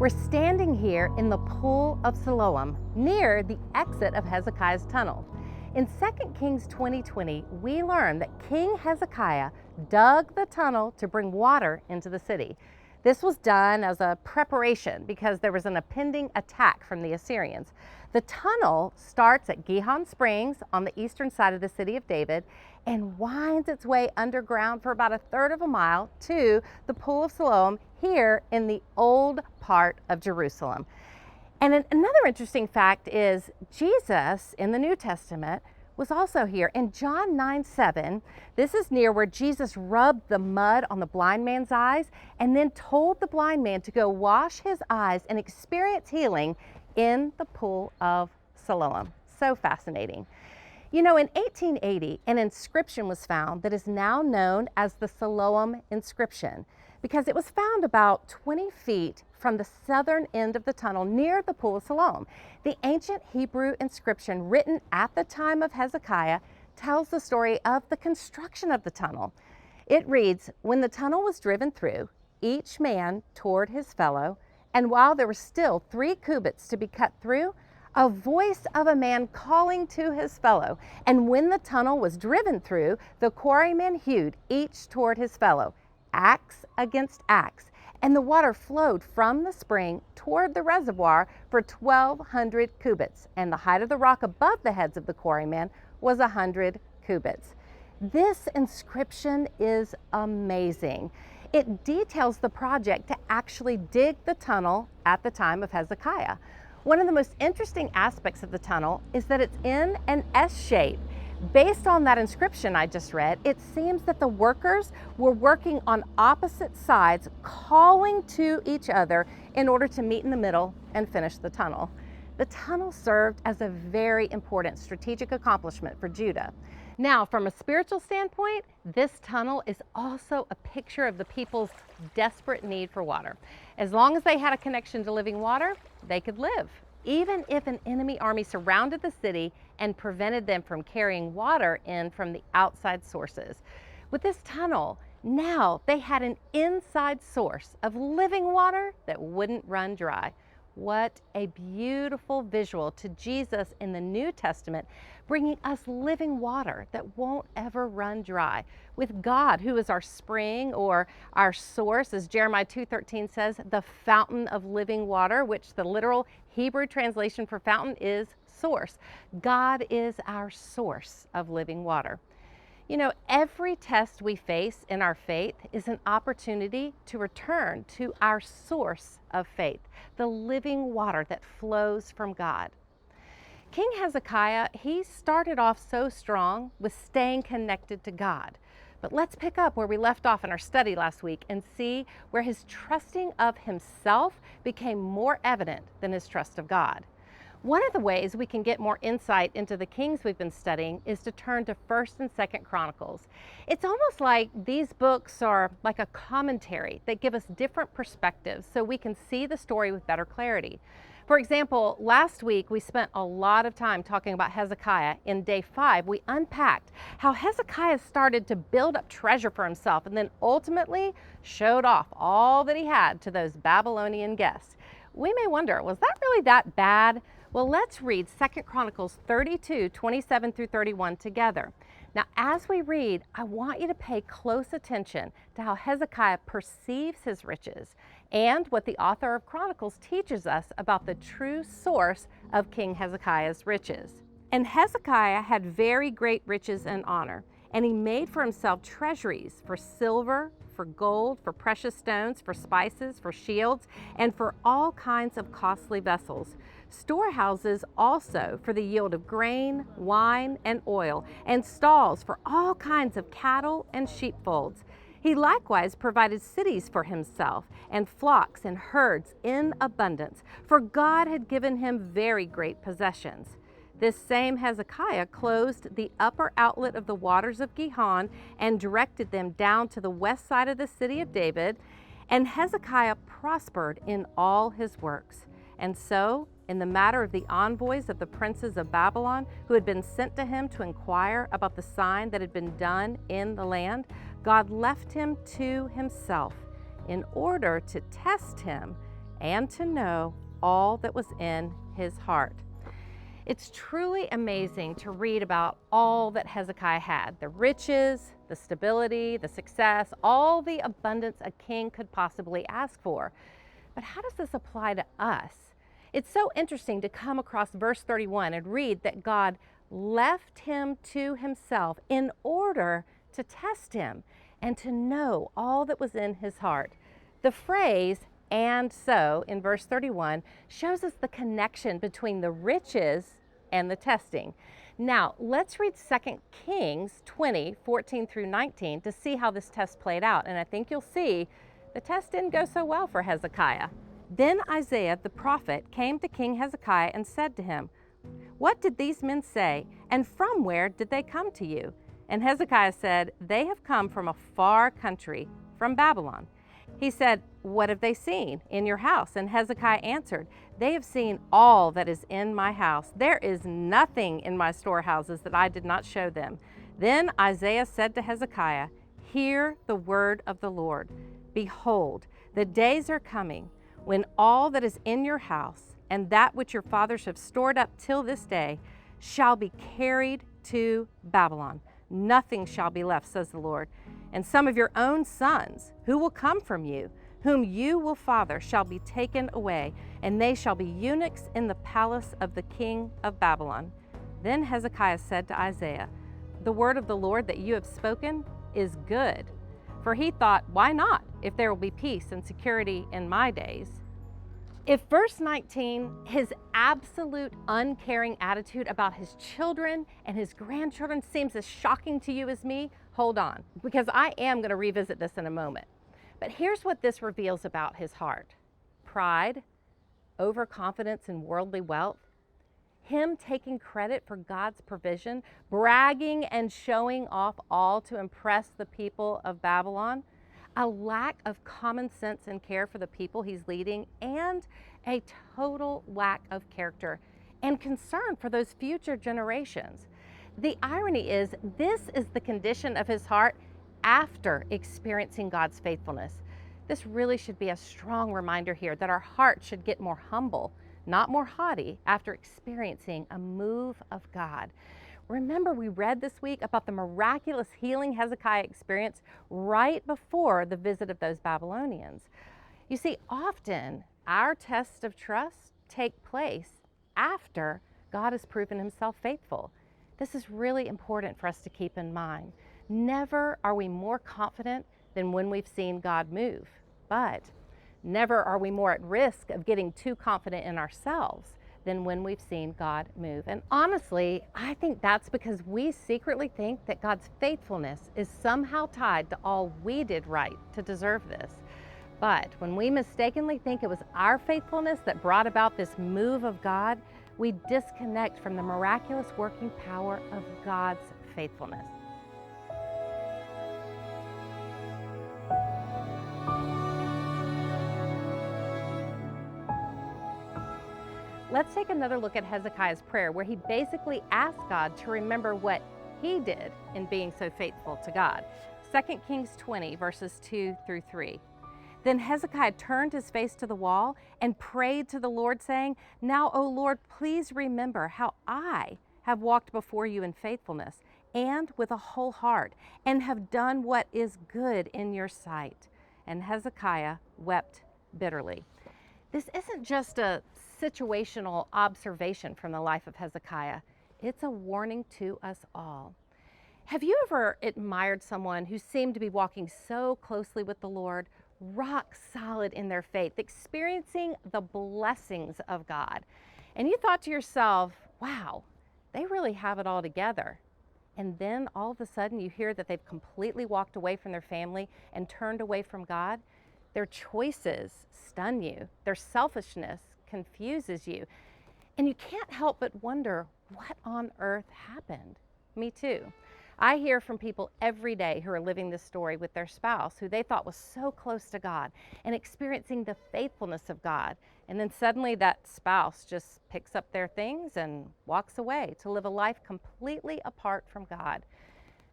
We're standing here in the Pool of Siloam, near the exit of Hezekiah's tunnel. In 2 Kings 20:20, we learn that King Hezekiah dug the tunnel to bring water into the city. This was done as a preparation because there was an impending attack from the Assyrians. The tunnel starts at Gihon Springs on the eastern side of the city of David and winds its way underground for about a third of a mile to the Pool of Siloam here in the old part of Jerusalem. And another interesting fact is Jesus in the New Testament was also here. In John 9:7, this is near where Jesus rubbed the mud on the blind man's eyes and then told the blind man to go wash his eyes and experience healing in the Pool of Siloam. So fascinating. You know, in 1880, an inscription was found that is now known as the Siloam inscription because it was found about 20 feet from the southern end of the tunnel near the Pool of Siloam. The ancient Hebrew inscription written at the time of Hezekiah tells the story of the construction of the tunnel. It reads, "When the tunnel was driven through, each man toward his fellow, and while there were still 3 cubits to be cut through, a voice of a man calling to his fellow. And when the tunnel was driven through, the quarrymen hewed each toward his fellow, axe against axe, and the water flowed from the spring toward the reservoir for 1,200 cubits, and the height of the rock above the heads of the quarrymen was 100 cubits." This inscription is amazing. It details the project to actually dig the tunnel at the time of Hezekiah. One of the most interesting aspects of the tunnel is that it's in an S shape. Based on that inscription I just read, it seems that the workers were working on opposite sides, calling to each other in order to meet in the middle and finish the tunnel. The tunnel served as a very important strategic accomplishment for Judah. Now, from a spiritual standpoint, this tunnel is also a picture of the people's desperate need for water. As long as they had a connection to living water, they could live, even if an enemy army surrounded the city and prevented them from carrying water in from the outside sources. With this tunnel, now they had an inside source of living water that wouldn't run dry. What a beautiful visual to Jesus in the New Testament, bringing us living water that won't ever run dry. With God, who is our spring or our source, as Jeremiah 2:13 says, the fountain of living water, which the literal Hebrew translation for fountain is source. God is our source of living water. You know, every test we face in our faith is an opportunity to return to our source of faith, the living water that flows from God. King Hezekiah, he started off so strong with staying connected to God. But let's pick up where we left off in our study last week and see where his trusting of himself became more evident than his trust of God. One of the ways we can get more insight into the kings we've been studying is to turn to 1st and 2nd Chronicles. It's almost like these books are like a commentary that give us different perspectives so we can see the story with better clarity. For example, last week we spent a lot of time talking about Hezekiah. In day 5, we unpacked how Hezekiah started to build up treasure for himself and then ultimately showed off all that he had to those Babylonian guests. We may wonder, was that really that bad? Well, let's read 2 Chronicles 32:27 through 31 together. Now, as we read, I want you to pay close attention to how Hezekiah perceives his riches and what the author of Chronicles teaches us about the true source of King Hezekiah's riches. "And Hezekiah had very great riches and honor, and he made for himself treasuries for silver, for gold, for precious stones, for spices, for shields, and for all kinds of costly vessels. Storehouses also for the yield of grain, wine, and oil, and stalls for all kinds of cattle and sheepfolds. He likewise provided cities for himself, and flocks and herds in abundance, for God had given him very great possessions. This same Hezekiah closed the upper outlet of the waters of Gihon and directed them down to the west side of the city of David. And Hezekiah prospered in all his works. And so, in the matter of the envoys of the princes of Babylon who had been sent to him to inquire about the sign that had been done in the land, God left him to himself in order to test him and to know all that was in his heart. It's truly amazing to read about all that Hezekiah had, the riches, the stability, the success, all the abundance a king could possibly ask for. But how does this apply to us? It's so interesting to come across verse 31 and read that God left him to himself in order to test him and to know all that was in his heart. The phrase, "and so," in verse 31 shows us the connection between the riches and the testing. Now, let's read 2 Kings 20:14 through 19 to see how this test played out. And I think you'll see the test didn't go so well for Hezekiah. Then Isaiah the prophet came to King Hezekiah and said to him, "What did these men say, and from where did they come to you?" And Hezekiah said, "They have come from a far country, from Babylon." He said, "What have they seen in your house?" And Hezekiah answered, "They have seen all that is in my house. There is nothing in my storehouses that I did not show them." Then Isaiah said to Hezekiah, "Hear the word of the Lord. Behold, the days are coming when all that is in your house and that which your fathers have stored up till this day shall be carried to Babylon. Nothing shall be left, says the Lord. And some of your own sons, who will come from you, whom you will father, shall be taken away, and they shall be eunuchs in the palace of the king of Babylon." Then Hezekiah said to Isaiah, "The word of the Lord that you have spoken is good." For he thought, "Why not, if there will be peace and security in my days?" If verse 19, his absolute uncaring attitude about his children and his grandchildren seems as shocking to you as me, hold on, because I am going to revisit this in a moment. But here's what this reveals about his heart: pride, overconfidence in worldly wealth, him taking credit for God's provision, bragging and showing off all to impress the people of Babylon, a lack of common sense and care for the people he's leading, and a total lack of character and concern for those future generations. The irony is, this is the condition of his heart after experiencing God's faithfulness. This really should be a strong reminder here that our heart should get more humble, not more haughty, after experiencing a move of God. Remember, we read this week about the miraculous healing Hezekiah experienced right before the visit of those Babylonians. You see, often our tests of trust take place after God has proven himself faithful. This is really important for us to keep in mind. Never are we more confident than when we've seen God move, but never are we more at risk of getting too confident in ourselves than when we've seen God move. And honestly, I think that's because we secretly think that God's faithfulness is somehow tied to all we did right to deserve this. But when we mistakenly think it was our faithfulness that brought about this move of God, we disconnect from the miraculous working power of God's faithfulness. Let's take another look at Hezekiah's prayer, where he basically asked God to remember what he did in being so faithful to God. 2 Kings 20, verses 2 through 3. Then Hezekiah turned his face to the wall and prayed to the Lord, saying, "Now, O Lord, please remember how I have walked before you in faithfulness and with a whole heart, and have done what is good in your sight." And Hezekiah wept bitterly. This isn't just a situational observation from the life of Hezekiah. It's a warning to us all. Have you ever admired someone who seemed to be walking so closely with the Lord, rock solid in their faith, experiencing the blessings of God, and you thought to yourself, wow, they really have it all together? And then all of a sudden you hear that they've completely walked away from their family and turned away from God? Their choices stun you. Their selfishness confuses you. And you can't help but wonder, what on earth happened? Me too. I hear from people every day who are living this story with their spouse, who they thought was so close to God and experiencing the faithfulness of God. And then suddenly that spouse just picks up their things and walks away to live a life completely apart from God.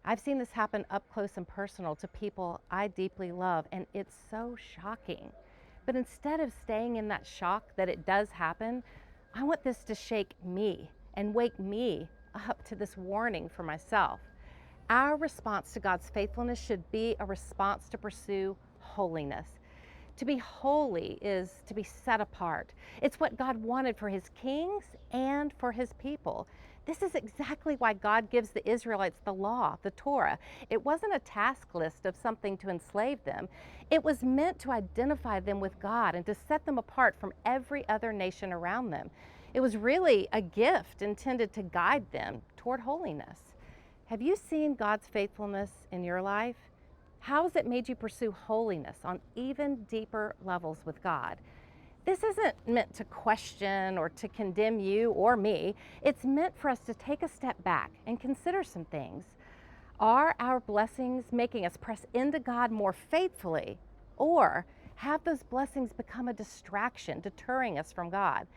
I've seen this happen up close and personal to people I deeply love, and it's so shocking. But instead of staying in that shock that it does happen, I want this to shake me and wake me up to this warning for myself. Our response to God's faithfulness should be a response to pursue holiness. To be holy is to be set apart. It's what God wanted for his kings and for his people. This is exactly why God gives the Israelites the law, the Torah. It wasn't a task list of something to enslave them. It was meant to identify them with God and to set them apart from every other nation around them. It was really a gift intended to guide them toward holiness. Have you seen God's faithfulness in your life? How has it made you pursue holiness on even deeper levels with God? This isn't meant to question or to condemn you or me. It's meant for us to take a step back and consider some things. Are our blessings making us press into God more faithfully, or have those blessings become a distraction, deterring us from God?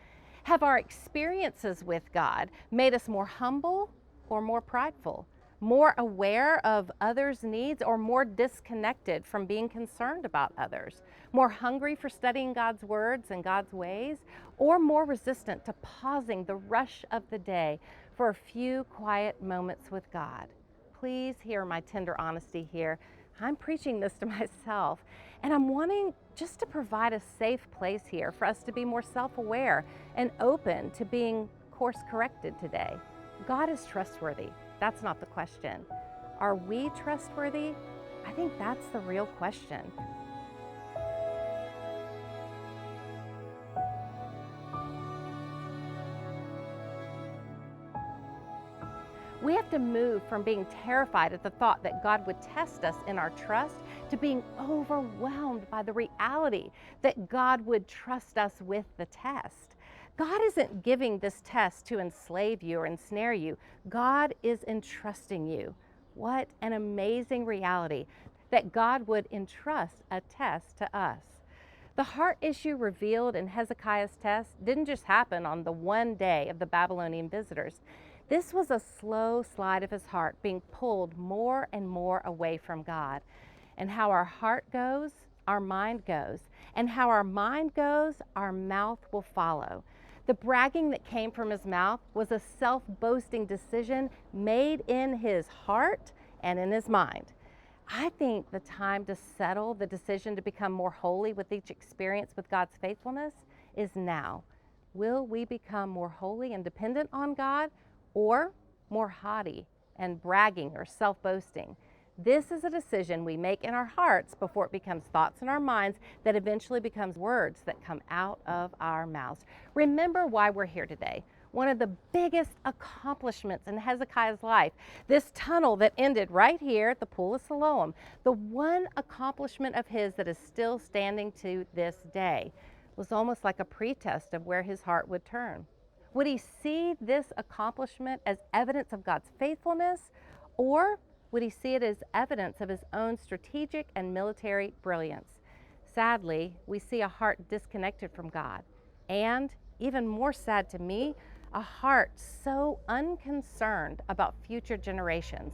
Have our experiences with God made us more humble or more prideful? More aware of others' needs or more disconnected from being concerned about others? More hungry for studying God's words and God's ways, or more resistant to pausing the rush of the day for a few quiet moments with God? Please hear my tender honesty here. I'm preaching this to myself, and I'm wanting just to provide a safe place here for us to be more self-aware and open to being course-corrected today. God is trustworthy. That's not the question. Are we trustworthy? I think that's the real question. We have to move from being terrified at the thought that God would test us in our trust to being overwhelmed by the reality that God would trust us with the test. God isn't giving this test to enslave you or ensnare you. God is entrusting you. What an amazing reality that God would entrust a test to us. The heart issue revealed in Hezekiah's test didn't just happen on the one day of the Babylonian visitors. This was a slow slide of his heart being pulled more and more away from God. And how our heart goes, our mind goes. And how our mind goes, our mouth will follow. The bragging that came from his mouth was a self-boasting decision made in his heart and in his mind. I think the time to settle the decision to become more holy with each experience with God's faithfulness is now. Will we become more holy and dependent on God, or more haughty and bragging or self-boasting? This is a decision we make in our hearts before it becomes thoughts in our minds that eventually becomes words that come out of our mouths. Remember why we're here today. One of the biggest accomplishments in Hezekiah's life, this tunnel that ended right here at the Pool of Siloam, the one accomplishment of his that is still standing to this day, was almost like a pretest of where his heart would turn. Would he see this accomplishment as evidence of God's faithfulness, or would he see it as evidence of his own strategic and military brilliance? Sadly, we see a heart disconnected from God, and even more sad to me, a heart so unconcerned about future generations.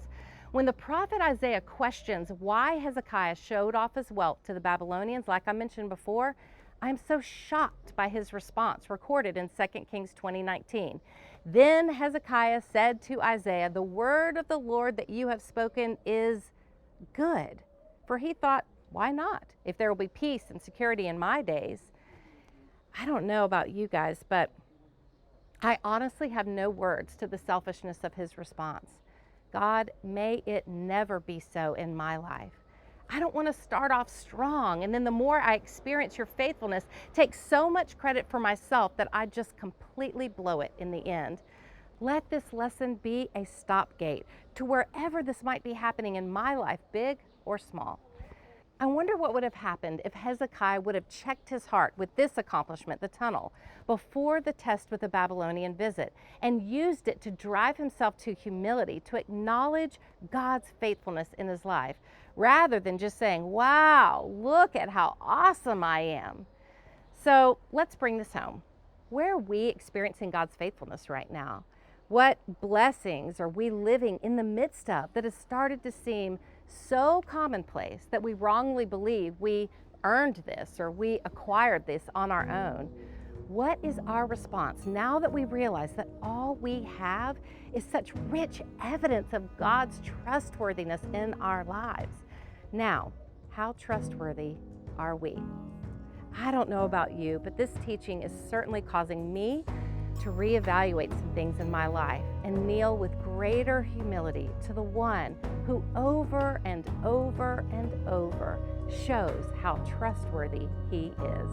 When the prophet Isaiah questions why Hezekiah showed off his wealth to the Babylonians, like I mentioned before, I'm so shocked by his response recorded in 2 Kings 20:19. Then Hezekiah said to Isaiah, "The word of the Lord that you have spoken is good." For he thought, why not? If there will be peace and security in my days. I don't know about you guys, but I honestly have no words to the selfishness of his response. God, may it never be so in my life. I don't want to start off strong, and then the more I experience your faithfulness, take so much credit for myself that I just completely blow it in the end. Let this lesson be a stopgate to wherever this might be happening in my life, big or small. I wonder what would have happened if Hezekiah would have checked his heart with this accomplishment, the tunnel, before the test with the Babylonian visit, and used it to drive himself to humility, to acknowledge God's faithfulness in his life, rather than just saying, wow, look at how awesome I am. So let's bring this home. Where are we experiencing God's faithfulness right now? What blessings are we living in the midst of that has started to seem so commonplace that we wrongly believe we earned this or we acquired this on our own. What is our response now that we realize that all we have is such rich evidence of God's trustworthiness in our lives? Now, how trustworthy are we? I don't know about you, but this teaching is certainly causing me to reevaluate some things in my life and kneel with greater humility to the one who over and over and over shows how trustworthy he is.